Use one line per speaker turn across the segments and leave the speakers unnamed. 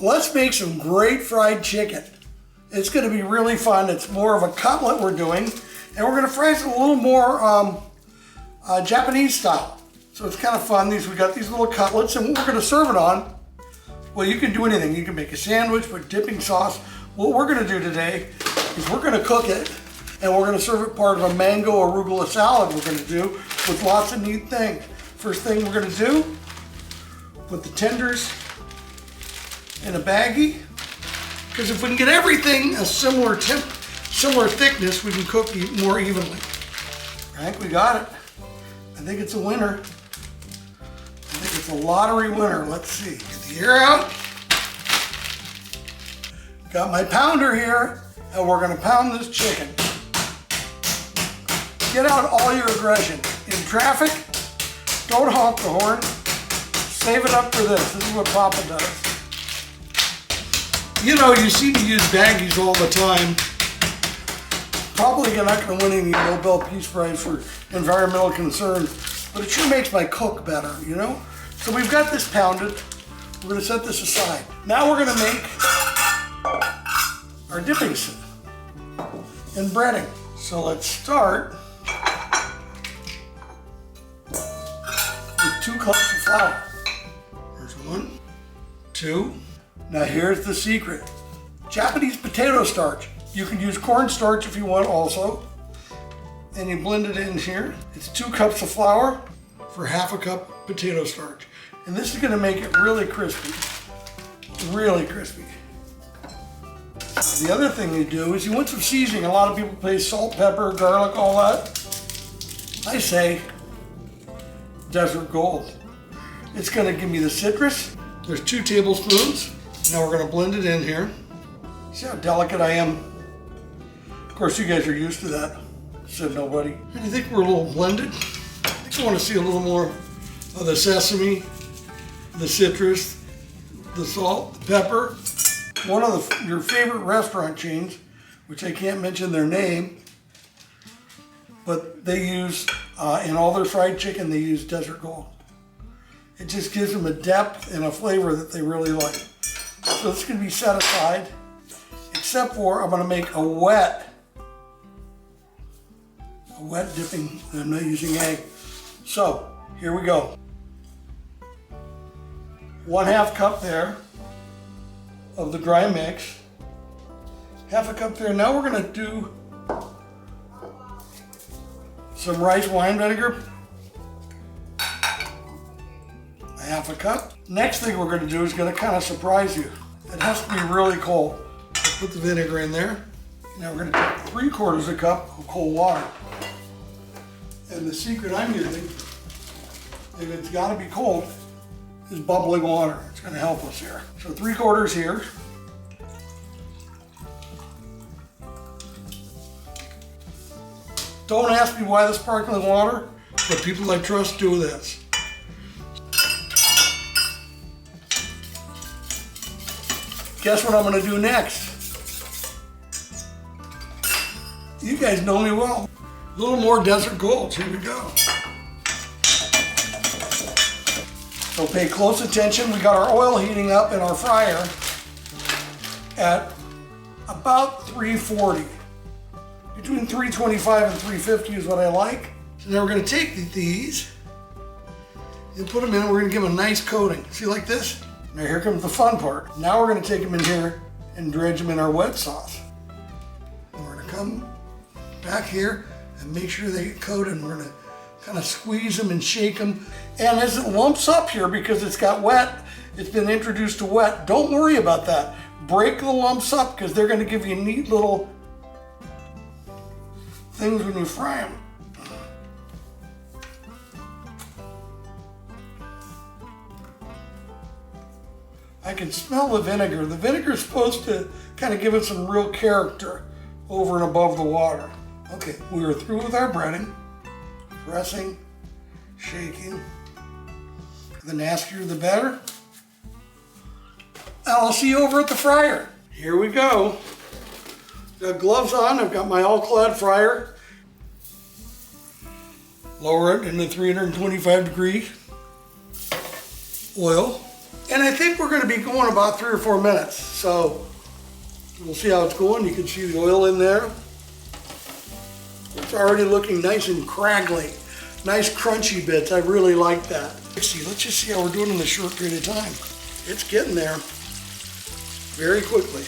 Let's make some great fried chicken. It's going to be really fun. It's more of a cutlet we're doing, and we're going to fry it a little more Japanese style. So it's kind of fun. We got these little cutlets, and what we're going to serve it on, well, you can do anything. You can make a sandwich, put dipping sauce. What we're going to do today is we're going to cook it, and we're going to serve it part of a mango arugula salad we're going to do with lots of neat things. First thing we're going to do, put the tenders in a baggie, because if we can get everything a similar thickness, we can cook more evenly. All right, we got it. I think it's a winner. I think it's a lottery winner. Let's see. Get the air out. Got my pounder here, and we're gonna pound this chicken. Get out all your aggression. In traffic, don't honk the horn. Save it up for this. This is what Papa does. You know, you see me use baggies all the time. Probably you're not going to win any Nobel Peace Prize for environmental concerns, but it sure makes my cook better, you know? So we've got this pounded. We're going to set this aside. Now we're going to make our dipping and breading. So let's start with 2 cups of flour. Here's 1, 2. Now here's the secret. Japanese potato starch. You can use cornstarch if you want also. And you blend it in here. It's 2 cups of flour for half a cup potato starch. And this is gonna make it really crispy. Really crispy. The other thing you do is you want some seasoning. A lot of people put salt, pepper, garlic, all that. I say Desert Gold. It's gonna give me the citrus. There's 2 tablespoons. Now we're gonna blend it in here. See how delicate I am? Of course, you guys are used to that, said nobody. And you think we're a little blended? I think I wanna see a little more of the sesame, the citrus, the salt, the pepper. One of your favorite restaurant chains, which I can't mention their name, but they use, in all their fried chicken, they use Desert Gold. It just gives them a depth and a flavor that they really like. So this can be set aside, except for I'm going to make a wet dipping. I'm not using egg. So here we go. 1/2 cup there of the dry mix. 1/2 cup there. Now we're going to do some rice wine vinegar. 1/2 cup. Next thing we're going to do is going to kind of surprise you. It has to be really cold. Let's put the vinegar in there. Now we're going to take 3/4 cup of cold water. And the secret I'm using, if it's got to be cold, is bubbling water. It's going to help us here. So 3/4 here. Don't ask me why the sparkling water, but people I trust do this. Guess what I'm going to do next? You guys know me well. A little more Desert Gold. Here we go. So pay close attention. We got our oil heating up in our fryer at about 340. Between 325 and 350 is what I like. So now we're going to take these and put them in. We're going to give them a nice coating. See, like this? Now here comes the fun part. Now we're going to take them in here and dredge them in our wet sauce. And we're going to come back here and make sure they get coated. And we're going to kind of squeeze them and shake them. And as it lumps up here, because it's got wet, it's been introduced to wet, don't worry about that. Break the lumps up, because they're going to give you neat little things when you fry them. I can smell the vinegar. The vinegar is supposed to kind of give it some real character over and above the water. Okay, we are through with our breading. Pressing, shaking. The nastier the better. And I'll see you over at the fryer. Here we go. Got gloves on. I've got my all-clad fryer. Lower it into 325 degree oil. And I think we're gonna be going about 3 or 4 minutes. So we'll see how it's going. You can see the oil in there. It's already looking nice and craggly. Nice crunchy bits, I really like that. Let's just see how we're doing in this short period of time. It's getting there very quickly.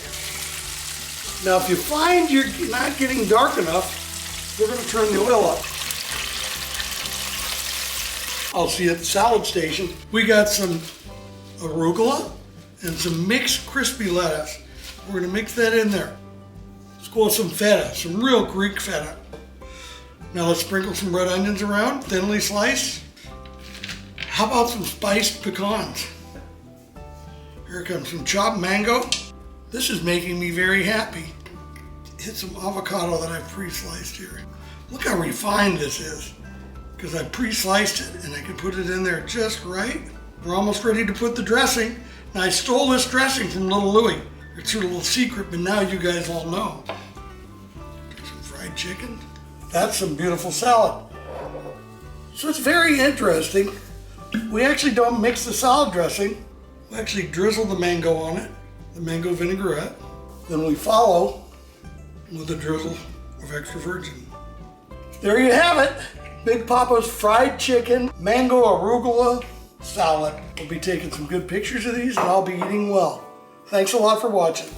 Now if you find you're not getting dark enough, we're gonna turn the oil up. I'll see you at the salad station. We got some arugula and some mixed crispy lettuce. We're gonna mix that in there. Let's go with some feta, some real Greek feta. Now let's sprinkle some red onions around, thinly sliced. How about some spiced pecans? Here comes some chopped mango. This is making me very happy. Hit some avocado that I've pre-sliced here. Look how refined this is, because I pre-sliced it and I can put it in there just right. We're almost ready to put the dressing. Now I stole this dressing from Little Louie. It's a little secret, but now you guys all know. Some fried chicken. That's some beautiful salad. So it's very interesting. We actually don't mix the salad dressing. We actually drizzle the mango on it, the mango vinaigrette. Then we follow with a drizzle of extra virgin. There you have it. Big Papa's fried chicken, mango arugula salad. We'll be taking some good pictures of these and I'll be eating well. Thanks a lot for watching.